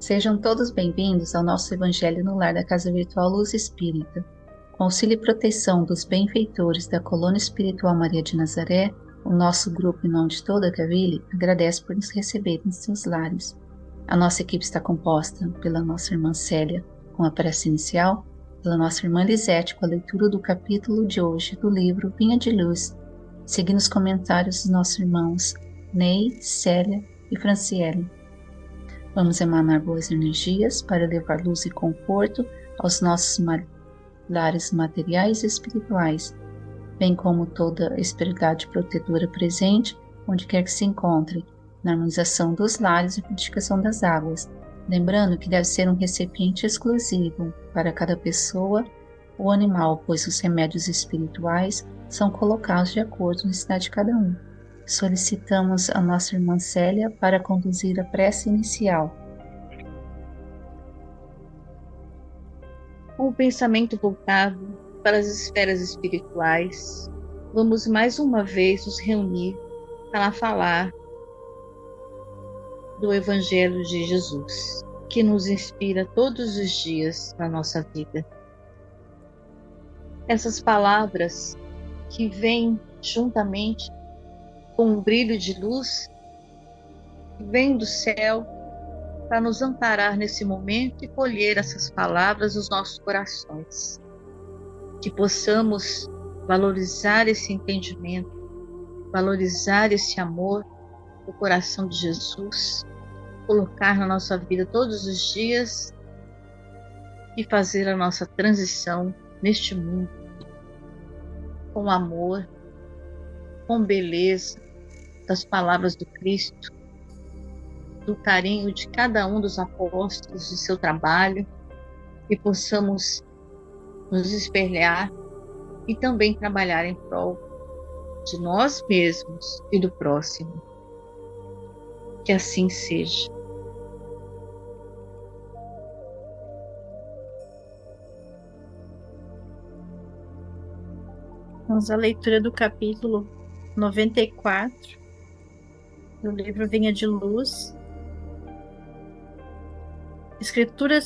Sejam todos bem-vindos ao nosso Evangelho no Lar da Casa Virtual Luz Espírita. Com auxílio e proteção dos benfeitores da Colônia Espiritual Maria de Nazaré, o nosso grupo, em nome de toda a Cavile, agradece por nos receber em seus lares. A nossa equipe está composta pela nossa irmã Célia, com a prece inicial, pela nossa irmã Lisete, com a leitura do capítulo de hoje do livro Vinha de Luz, seguindo os comentários dos nossos irmãos Ney, Célia e Franciele. Vamos emanar boas energias para levar luz e conforto aos nossos lares materiais e espirituais, bem como toda a espiritualidade protetora presente, onde quer que se encontre, na harmonização dos lares e purificação das águas, lembrando que deve ser um recipiente exclusivo para cada pessoa ou animal, pois os remédios espirituais são colocados de acordo com a necessidade de cada um. Solicitamos a nossa irmã Célia para conduzir a prece inicial. Com o pensamento voltado para as esferas espirituais, vamos mais uma vez nos reunir para falar do Evangelho de Jesus, que nos inspira todos os dias na nossa vida. Essas palavras que vêm juntamente com um brilho de luz, vem do céu para nos amparar nesse momento e colher essas palavras nos nossos corações. Que possamos valorizar esse entendimento, valorizar esse amor do coração de Jesus, colocar na nossa vida todos os dias e fazer a nossa transição neste mundo com amor, com beleza, das palavras do Cristo, do carinho de cada um dos apóstolos de seu trabalho, e possamos nos espelhar e também trabalhar em prol de nós mesmos e do próximo. Que assim seja. Vamos à leitura do capítulo 94 do livro Vinha de Luz. Escritura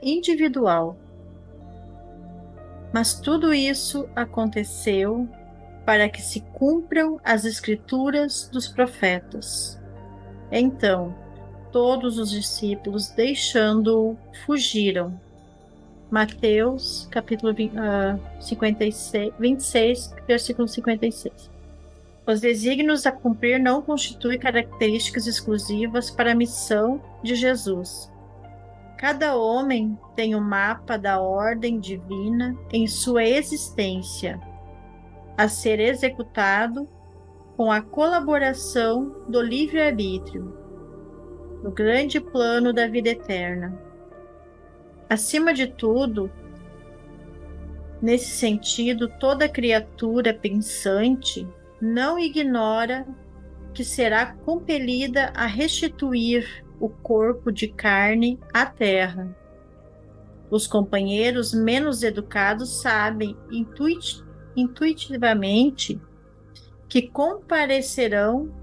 individual. Mas tudo isso aconteceu para que se cumpram as escrituras dos profetas. Então, todos os discípulos, deixando-o, fugiram. Mateus, capítulo 26, versículo 56. Os desígnios a cumprir não constituem características exclusivas para a missão de Jesus. Cada homem tem um mapa da ordem divina em sua existência, a ser executado com a colaboração do livre-arbítrio, no grande plano da vida eterna. Acima de tudo, nesse sentido, toda criatura pensante não ignora que será compelida a restituir o corpo de carne à terra. Os companheiros menos educados sabem intuitivamente que comparecerão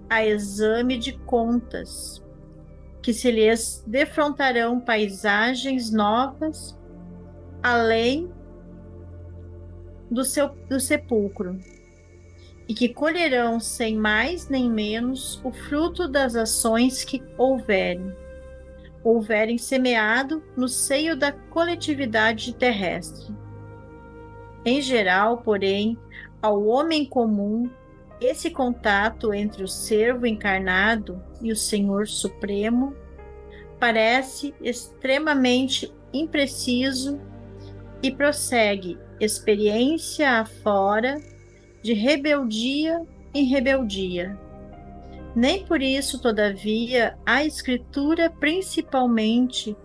a exame de contas, que se lhes defrontarão paisagens novas além do sepulcro, e que colherão sem mais nem menos o fruto das ações que houverem semeado no seio da coletividade terrestre. Em geral, porém, ao homem comum, esse contato entre o servo encarnado e o Senhor Supremo parece extremamente impreciso e prossegue experiência afora de rebeldia em rebeldia. Nem por isso, todavia, a Escritura, principalmente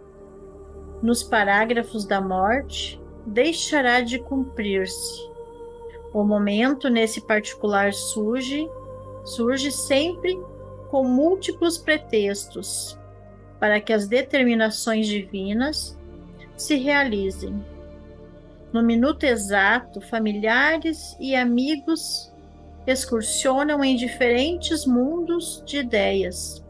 nos parágrafos da morte, deixará de cumprir-se. O momento nesse particular surge sempre com múltiplos pretextos para que as determinações divinas se realizem. No minuto exato, familiares e amigos excursionam em diferentes mundos de ideias,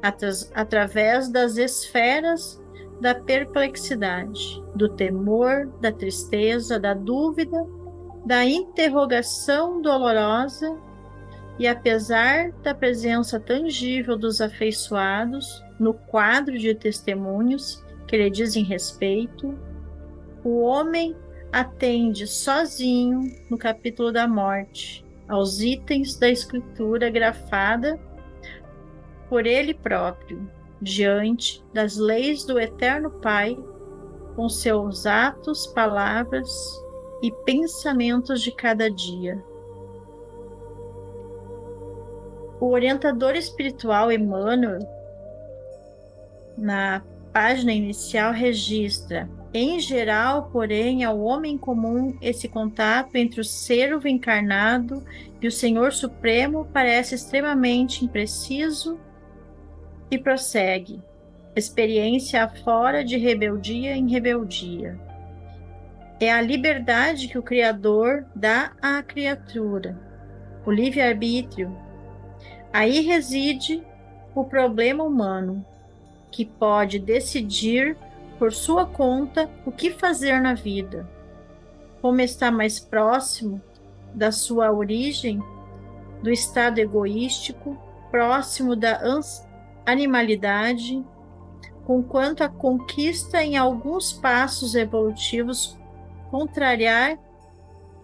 através das esferas da perplexidade, do temor, da tristeza, da dúvida, da interrogação dolorosa, e apesar da presença tangível dos afeiçoados no quadro de testemunhos que lhe dizem respeito, o homem atende sozinho, no capítulo da morte, aos itens da escritura grafada por ele próprio, diante das leis do Eterno Pai, com seus atos, palavras e pensamentos de cada dia. O orientador espiritual Emmanuel, na página inicial, registra: em geral, porém, ao homem comum, esse contato entre o servo encarnado e o Senhor Supremo parece extremamente impreciso e prossegue: experiência afora de rebeldia em rebeldia. É a liberdade que o Criador dá à criatura, o livre-arbítrio. Aí reside o problema humano, que pode decidir por sua conta o que fazer na vida. Como está mais próximo da sua origem, do estado egoístico, próximo da animalidade, conquanto a conquista em alguns passos evolutivos contrariar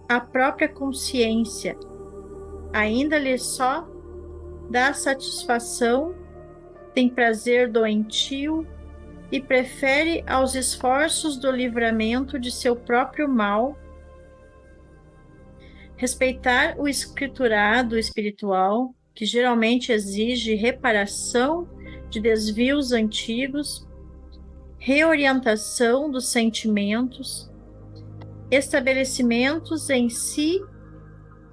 a própria consciência, ainda lhe só dá satisfação, tem prazer doentio e prefere aos esforços do livramento de seu próprio mal respeitar o escriturado espiritual, que geralmente exige reparação de desvios antigos, reorientação dos sentimentos, estabelecimentos em si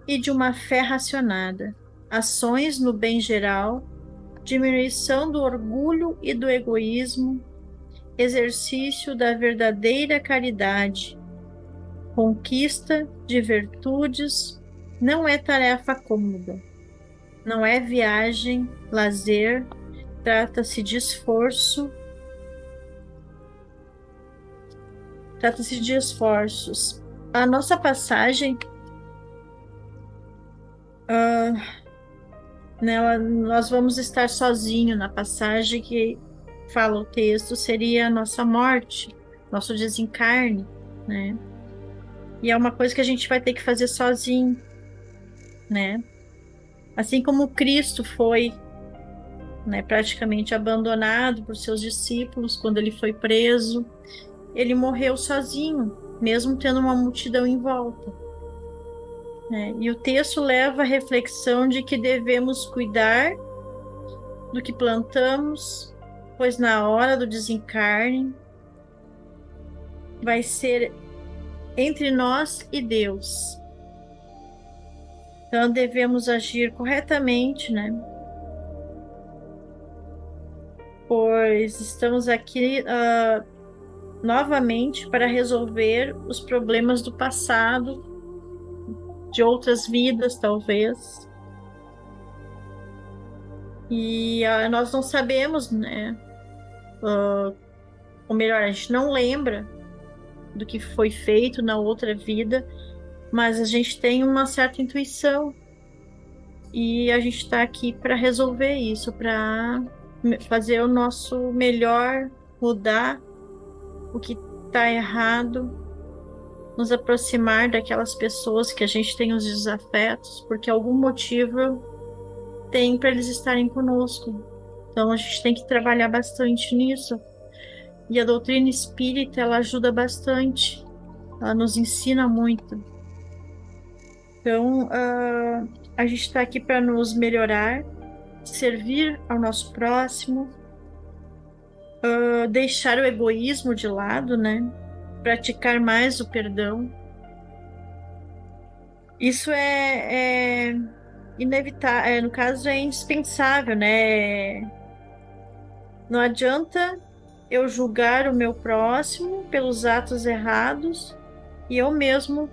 e de uma fé racionada, ações no bem geral, diminuição do orgulho e do egoísmo, exercício da verdadeira caridade, conquista de virtudes. Não é tarefa cômoda, não é viagem, lazer, trata-se de esforço, trata-se de esforços. A nossa passagem, nós vamos estar sozinhos na passagem que fala o texto, seria a nossa morte, nosso desencarne, né? E é uma coisa que a gente vai ter que fazer sozinho, né? Assim como Cristo foi, né, praticamente abandonado por seus discípulos quando ele foi preso, ele morreu sozinho, mesmo tendo uma multidão em volta. E o texto leva à reflexão de que devemos cuidar do que plantamos, pois na hora do desencarne vai ser entre nós e Deus. Então devemos agir corretamente, né? Pois estamos aqui novamente para resolver os problemas do passado, de outras vidas, talvez. E nós não sabemos, né? Ou melhor, a gente não lembra do que foi feito na outra vida, mas a gente tem uma certa intuição. E a gente está aqui para resolver isso, para fazer o nosso melhor, mudar o que está errado, nos aproximar daquelas pessoas que a gente tem os desafetos, porque algum motivo tem para eles estarem conosco. Então a gente tem que trabalhar bastante nisso. E a doutrina espírita, ela ajuda bastante, ela nos ensina muito. Então a gente está aqui para nos melhorar, servir ao nosso próximo, deixar o egoísmo de lado, né? Praticar mais o perdão. Isso é inevitável, no caso é indispensável, né? Não adianta eu julgar o meu próximo pelos atos errados e eu mesmo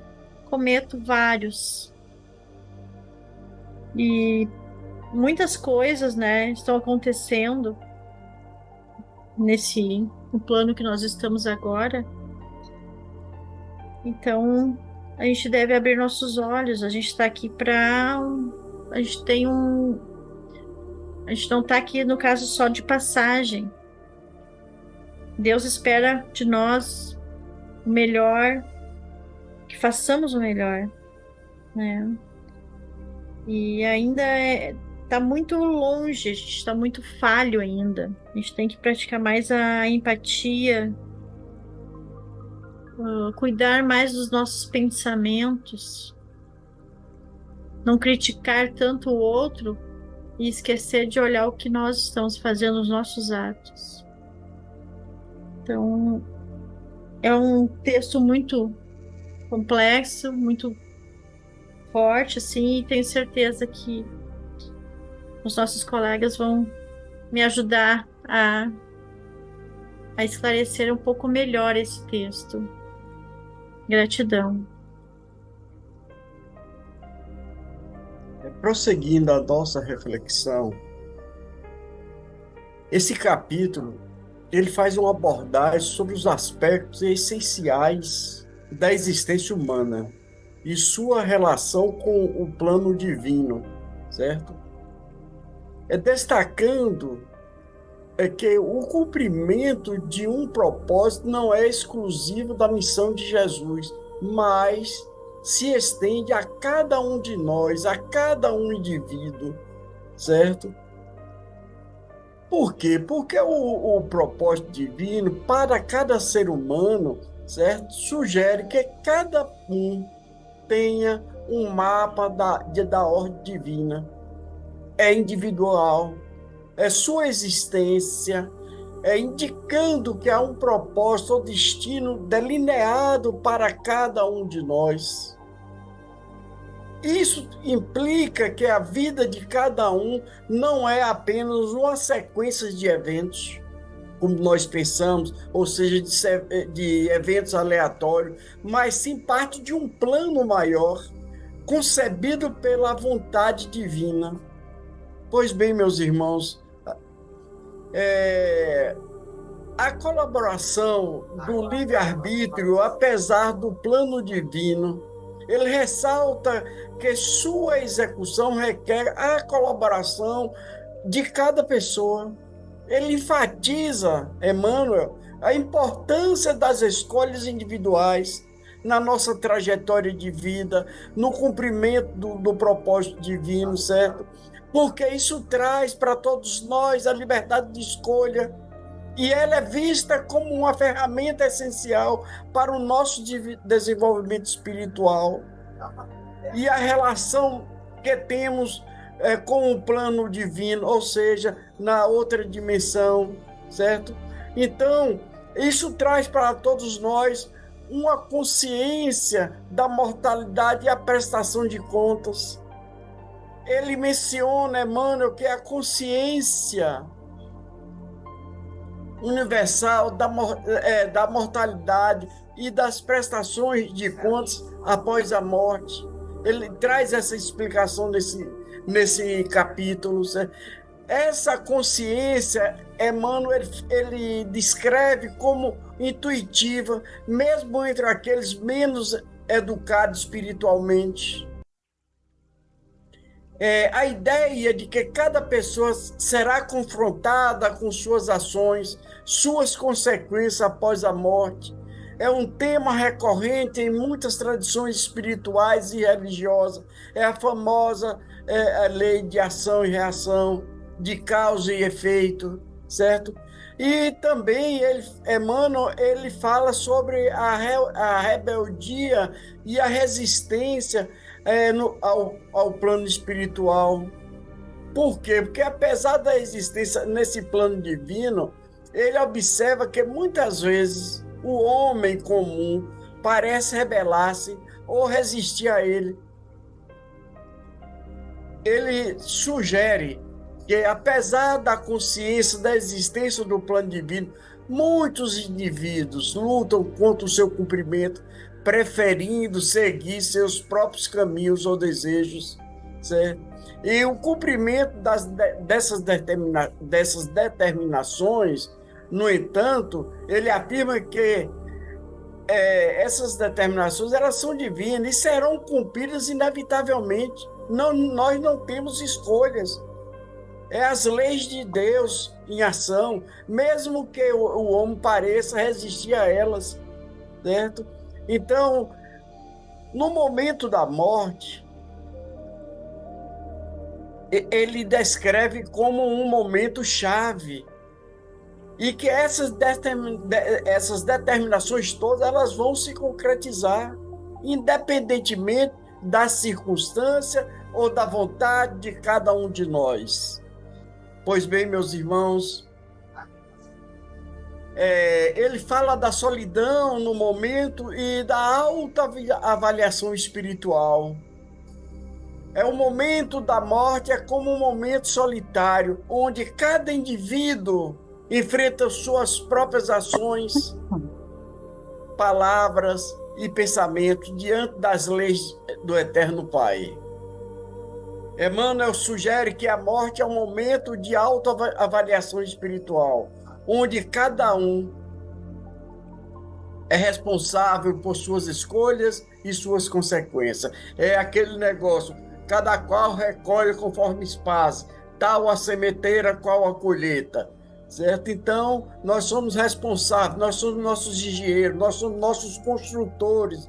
cometo vários. E muitas coisas, né, estão acontecendo no plano que nós estamos agora. Então, a gente deve abrir nossos olhos. A gente está aqui para. A gente tem um. A gente não está aqui, no caso, só de passagem. Deus espera de nós o melhor, que façamos o melhor, né? E ainda está muito longe, a gente está muito falho ainda. A gente tem que praticar mais a empatia, cuidar mais dos nossos pensamentos, não criticar tanto o outro e esquecer de olhar o que nós estamos fazendo nos nossos atos. Então, é um texto muito complexo, muito forte, assim, e tenho certeza que os nossos colegas vão me ajudar a esclarecer um pouco melhor esse texto. Gratidão. Prosseguindo a nossa reflexão, esse capítulo ele faz uma abordagem sobre os aspectos essenciais da existência humana e sua relação com o plano divino, certo? Destacando que o cumprimento de um propósito não é exclusivo da missão de Jesus, mas se estende a cada um de nós, a cada um indivíduo, certo? Por quê? Porque o propósito divino para cada ser humano, certo? Sugere que cada um tenha um mapa da ordem divina. É individual, é sua existência, indicando que há um propósito ou destino delineado para cada um de nós. Isso implica que a vida de cada um não é apenas uma sequência de eventos, como nós pensamos, ou seja, de eventos aleatórios, mas sim parte de um plano maior, concebido pela vontade divina. Pois bem, meus irmãos, a colaboração do livre-arbítrio, apesar do plano divino, ele ressalta que sua execução requer a colaboração de cada pessoa. Ele enfatiza, Emmanuel, a importância das escolhas individuais na nossa trajetória de vida, no cumprimento do propósito divino, certo? Porque isso traz para todos nós a liberdade de escolha, e ela é vista como uma ferramenta essencial para o nosso desenvolvimento espiritual. E a relação que temos com o plano divino, ou seja, na outra dimensão, certo? Então, isso traz para todos nós uma consciência da mortalidade e a prestação de contas. Ele menciona, Emmanuel, que a consciência universal da mortalidade e das prestações de contas após a morte. Ele traz essa explicação nesse capítulo. Essa consciência, Emmanuel, ele descreve como intuitiva, mesmo entre aqueles menos educados espiritualmente. A ideia de que cada pessoa será confrontada com suas ações, suas consequências após a morte, é um tema recorrente em muitas tradições espirituais e religiosas. É a famosa a lei de ação e reação, de causa e efeito, certo? E também Emmanuel, ele fala sobre a rebeldia e a resistência ao plano espiritual. Por quê? Porque apesar da existência nesse plano divino, ele observa que muitas vezes o homem comum parece rebelar-se ou resistir a ele. Ele sugere que, apesar da consciência da existência do plano divino, muitos indivíduos lutam contra o seu cumprimento, preferindo seguir seus próprios caminhos ou desejos, certo? E o cumprimento dessas determinações, no entanto, ele afirma que essas determinações elas são divinas e serão cumpridas inevitavelmente. Não, nós não temos escolhas. É as leis de Deus em ação, mesmo que o homem pareça resistir a elas, certo? Então, no momento da morte, ele descreve como um momento chave e que essas determinações todas elas vão se concretizar, independentemente da circunstância ou da vontade de cada um de nós. Pois bem, meus irmãos, ele fala da solidão no momento e da alta avaliação espiritual. O momento da morte é como um momento solitário, onde cada indivíduo enfrenta suas próprias ações, palavras e pensamentos diante das leis do Eterno Pai. Emmanuel sugere que a morte é um momento de autoavaliação espiritual, onde cada um é responsável por suas escolhas e suas consequências. É aquele negócio, cada qual recolhe conforme espaz, tal a sementeira, qual a colheita, certo? Então, nós somos responsáveis, nós somos nossos engenheiros, nós somos nossos construtores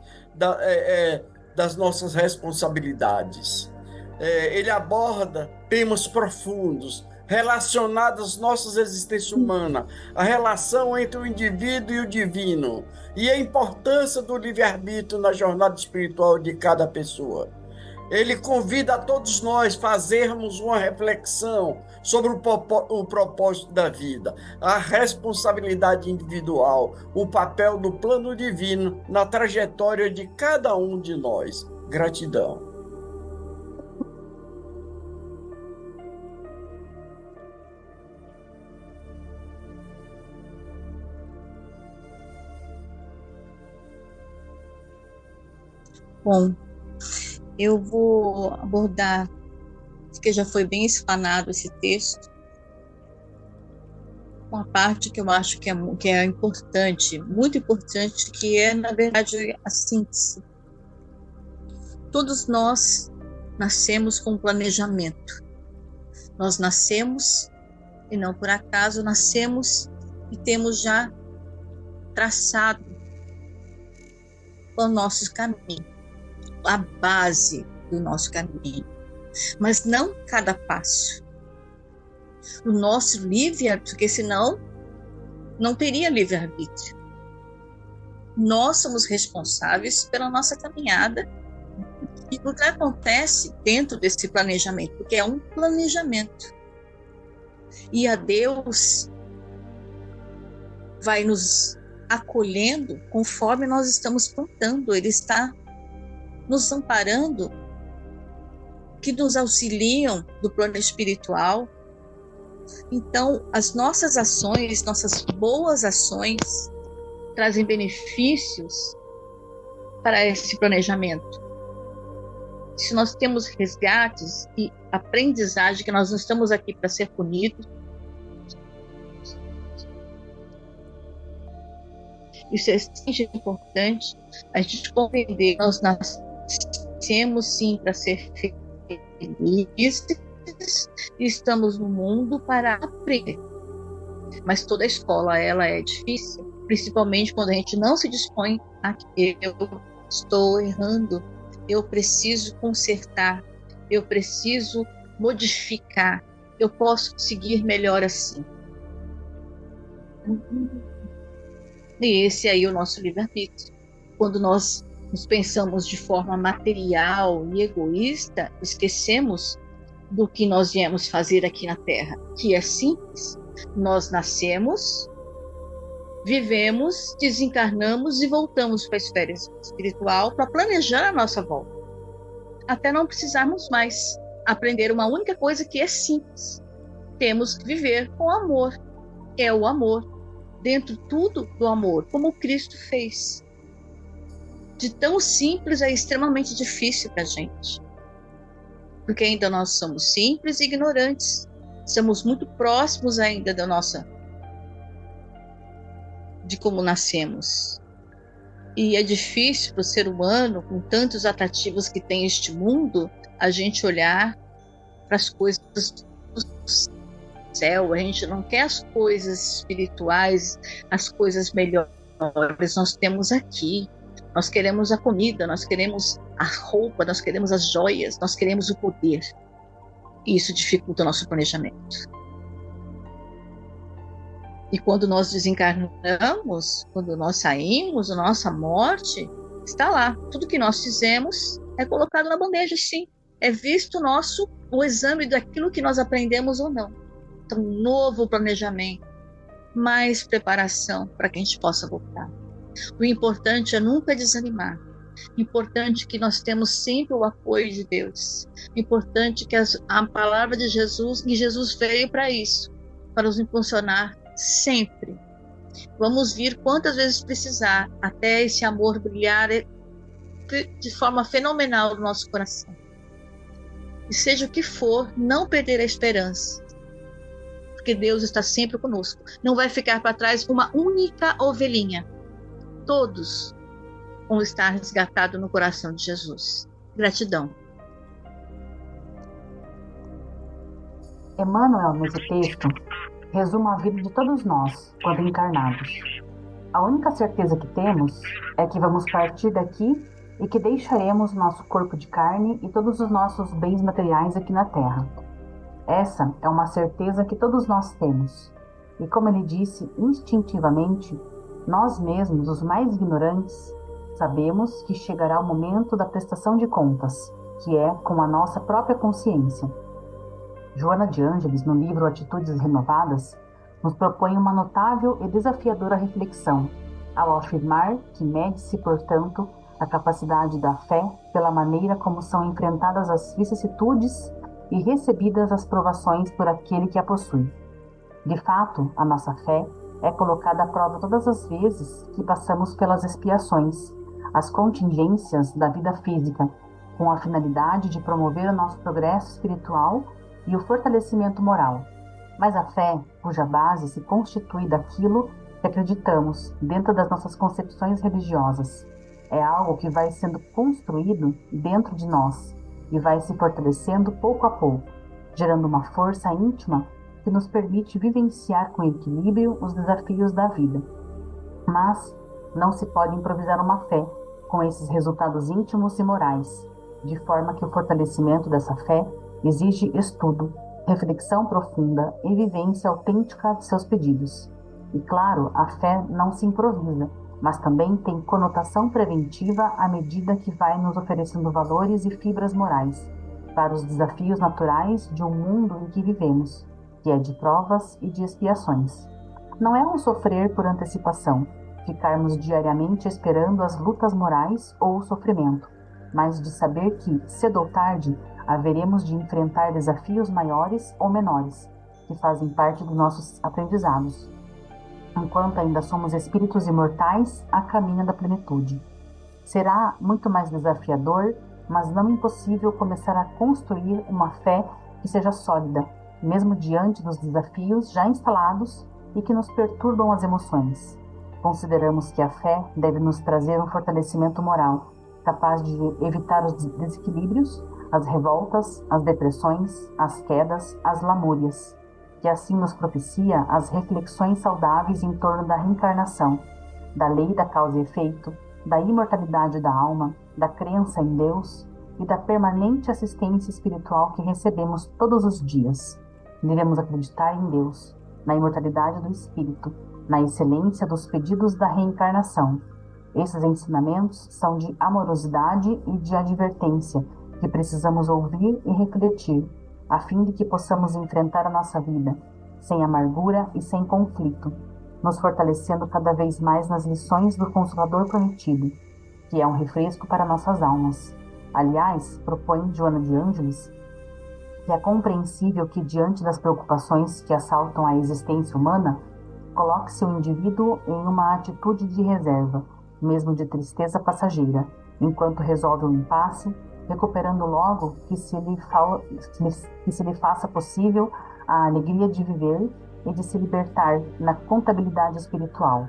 das nossas responsabilidades. Ele aborda temas profundos relacionados às nossas existências humanas, a relação entre o indivíduo e o divino, e a importância do livre-arbítrio na jornada espiritual de cada pessoa. Ele convida a todos nós a fazermos uma reflexão sobre o propósito da vida, a responsabilidade individual, o papel do plano divino na trajetória de cada um de nós. Gratidão. Bom, eu vou abordar, porque já foi bem explanado esse texto, uma parte que eu acho que é importante, muito importante, que é, na verdade, a síntese. Todos nós nascemos com um planejamento. Nós nascemos, e não por acaso, nascemos e temos já traçado o nosso caminho, a base do nosso caminho, mas não cada passo. O nosso livre-arbítrio, porque senão não teria livre-arbítrio. Nós somos responsáveis pela nossa caminhada e o que acontece dentro desse planejamento, porque é um planejamento. E a Deus vai nos acolhendo conforme nós estamos plantando. Ele está nos amparando, que nos auxiliam do plano espiritual. Então, as nossas ações, nossas boas ações, trazem benefícios para esse planejamento. Se nós temos resgates e aprendizagem, que nós não estamos aqui para ser punidos, isso é extremamente importante, a gente compreender que nós nascemos sim para ser felizes e estamos no mundo para aprender. Mas toda escola ela é difícil, principalmente quando a gente não se dispõe a que eu estou errando, eu preciso consertar, eu preciso modificar, eu posso seguir melhor assim. E esse aí é o nosso livre-arbítrio. Quando nós nos pensamos de forma material e egoísta, esquecemos do que nós viemos fazer aqui na Terra, que é simples. Nós nascemos, vivemos, desencarnamos e voltamos para a esfera espiritual para planejar a nossa volta. Até não precisarmos mais aprender uma única coisa que é simples. Temos que viver com amor. É o amor. Dentro tudo do amor, como Cristo fez. De tão simples é extremamente difícil para a gente. porque ainda nós somos simples e ignorantes, estamos muito próximos ainda de como nascemos. E é difícil para o ser humano, com tantos atrativos que tem este mundo, a gente olhar para as coisas do céu. A gente não quer as coisas espirituais, as coisas melhores. Nós temos aqui. Nós queremos a comida, nós queremos a roupa, nós queremos as joias, nós queremos o poder. E isso dificulta o nosso planejamento. E quando nós desencarnamos, quando nós saímos, a nossa morte está lá. Tudo que nós fizemos é colocado na bandeja, sim. É visto o exame daquilo que nós aprendemos ou não. Então, novo planejamento, mais preparação para que a gente possa voltar. O importante é nunca desanimar. O importante é que nós temos sempre o apoio de Deus. O importante é que a palavra de Jesus, e Jesus veio para isso, para nos impulsionar sempre. Vamos vir quantas vezes precisar, até esse amor brilhar de forma fenomenal no nosso coração. E seja o que for, não perder a esperança, porque Deus está sempre conosco. Não vai ficar para trás uma única ovelhinha. Todos vão estar resgatados no coração de Jesus. Gratidão. Emmanuel, nesse texto, resume a vida de todos nós, quando encarnados. A única certeza que temos é que vamos partir daqui e que deixaremos nosso corpo de carne e todos os nossos bens materiais aqui na Terra. Essa é uma certeza que todos nós temos. E como ele disse, instintivamente, nós mesmos, os mais ignorantes, sabemos que chegará o momento da prestação de contas, que é com a nossa própria consciência. Joana de Ângeles, no livro Atitudes Renovadas, nos propõe uma notável e desafiadora reflexão, ao afirmar que mede-se, portanto, a capacidade da fé pela maneira como são enfrentadas as vicissitudes e recebidas as provações por aquele que a possui. De fato, a nossa fé é colocada à prova todas as vezes que passamos pelas expiações, as contingências da vida física, com a finalidade de promover o nosso progresso espiritual e o fortalecimento moral. Mas a fé, cuja base se constitui daquilo que acreditamos dentro das nossas concepções religiosas, é algo que vai sendo construído dentro de nós e vai se fortalecendo pouco a pouco, gerando uma força íntima que nos permite vivenciar com equilíbrio os desafios da vida. Mas não se pode improvisar uma fé com esses resultados íntimos e morais, de forma que o fortalecimento dessa fé exige estudo, reflexão profunda e vivência autêntica de seus pedidos. E claro, a fé não se improvisa, mas também tem conotação preventiva à medida que vai nos oferecendo valores e fibras morais para os desafios naturais de um mundo em que vivemos, que é de provas e de expiações. Não é um sofrer por antecipação, ficarmos diariamente esperando as lutas morais ou o sofrimento, mas de saber que, cedo ou tarde, haveremos de enfrentar desafios maiores ou menores, que fazem parte dos nossos aprendizados. Enquanto ainda somos espíritos imortais, a caminho da plenitude. Será muito mais desafiador, mas não impossível começar a construir uma fé que seja sólida, mesmo diante dos desafios já instalados e que nos perturbam as emoções. Consideramos que a fé deve nos trazer um fortalecimento moral, capaz de evitar os desequilíbrios, as revoltas, as depressões, as quedas, as lamúrias, que assim nos propicia as reflexões saudáveis em torno da reencarnação, da lei da causa e efeito, da imortalidade da alma, da crença em Deus e da permanente assistência espiritual que recebemos todos os dias. Devemos acreditar em Deus, na imortalidade do espírito, na excelência dos pedidos da reencarnação. Esses ensinamentos são de amorosidade e de advertência que precisamos ouvir e refletir, a fim de que possamos enfrentar a nossa vida sem amargura e sem conflito, nos fortalecendo cada vez mais nas lições do Consolador prometido, que é um refresco para nossas almas. Aliás, propõe Joana de Ângeles que é compreensível que, diante das preocupações que assaltam a existência humana, coloque-se o indivíduo em uma atitude de reserva, mesmo de tristeza passageira, enquanto resolve o impasse recuperando logo que se lhe faça possível a alegria de viver e de se libertar na contabilidade espiritual.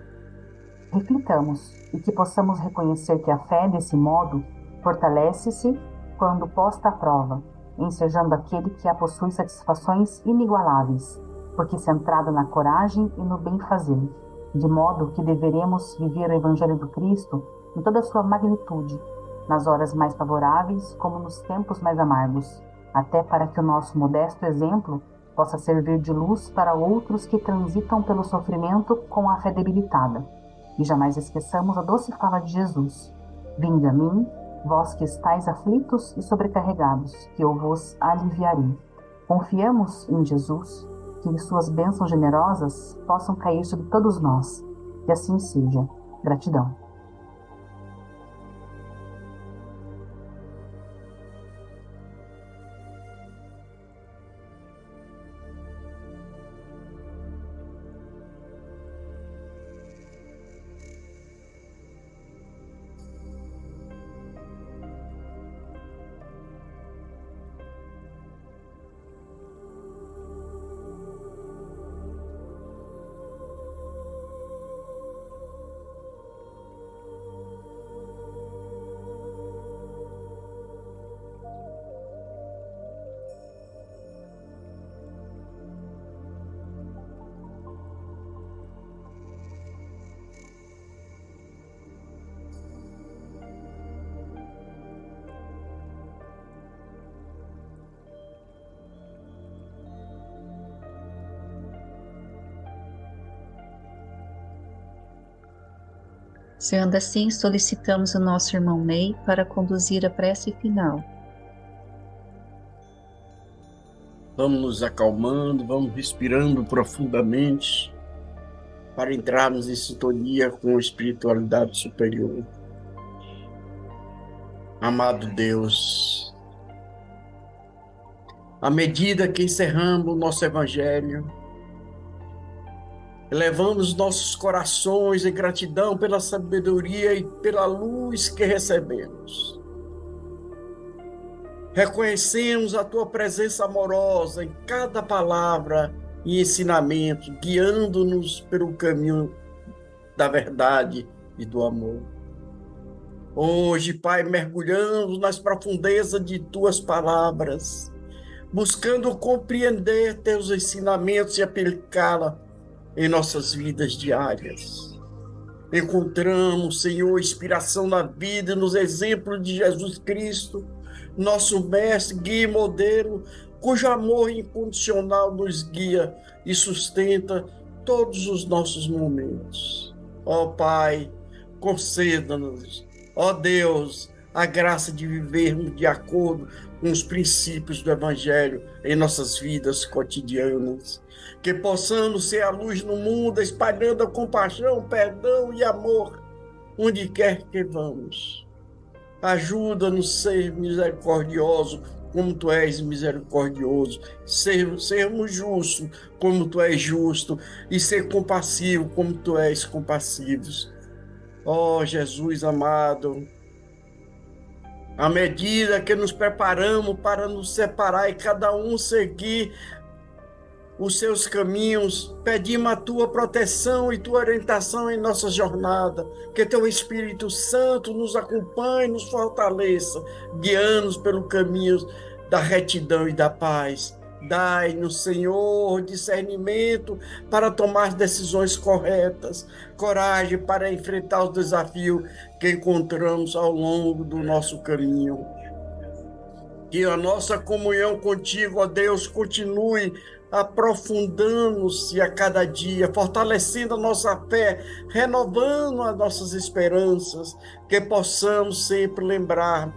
Reflitamos e que possamos reconhecer que a fé, desse modo, fortalece-se quando posta à prova, ensejando aquele que a possui satisfações inigualáveis, porque centrada na coragem e no bem-fazer, de modo que deveremos viver o Evangelho do Cristo em toda a sua magnitude, nas horas mais favoráveis como nos tempos mais amargos, até para que o nosso modesto exemplo possa servir de luz para outros que transitam pelo sofrimento com a fé debilitada. E jamais esqueçamos a doce fala de Jesus: vinde a mim, vós que estáis aflitos e sobrecarregados, que eu vos aliviarei. Confiamos em Jesus, que suas bênçãos generosas possam cair sobre todos nós. Que assim seja. Gratidão. Sendo assim, solicitamos o nosso irmão Ney para conduzir a prece final. Vamos nos acalmando, vamos respirando profundamente para entrarmos em sintonia com a espiritualidade superior. Amado Deus, à medida que encerramos o nosso Evangelho, elevamos nossos corações em gratidão pela sabedoria e pela luz que recebemos. Reconhecemos a Tua presença amorosa em cada palavra e ensinamento, guiando-nos pelo caminho da verdade e do amor. Hoje, Pai, mergulhamos nas profundezas de Tuas palavras, buscando compreender Teus ensinamentos e aplicá-la em nossas vidas diárias. Encontramos, Senhor, inspiração na vida e nos exemplos de Jesus Cristo, nosso mestre, guia e modelo, cujo amor incondicional nos guia e sustenta todos os nossos momentos. Ó Pai, conceda-nos, ó Deus, a graça de vivermos de acordo com os princípios do Evangelho em nossas vidas cotidianas. Que possamos ser a luz no mundo, espalhando a compaixão, perdão e amor, onde quer que vamos. Ajuda-nos a ser misericordiosos, como Tu és misericordioso, sermos justos, como Tu és justo, e ser compassivo, como Tu és compassivo. Ó Jesus amado, à medida que nos preparamos para nos separar e cada um seguir os seus caminhos, pedimos a Tua proteção e Tua orientação em nossa jornada, que Teu Espírito Santo nos acompanhe, nos fortaleça, guiando-nos pelo caminho da retidão e da paz. Dai-nos, Senhor, discernimento para tomar decisões corretas, coragem para enfrentar os desafios que encontramos ao longo do nosso caminho. Que a nossa comunhão contigo, ó Deus, continue aprofundando-se a cada dia, fortalecendo a nossa fé, renovando as nossas esperanças, que possamos sempre lembrar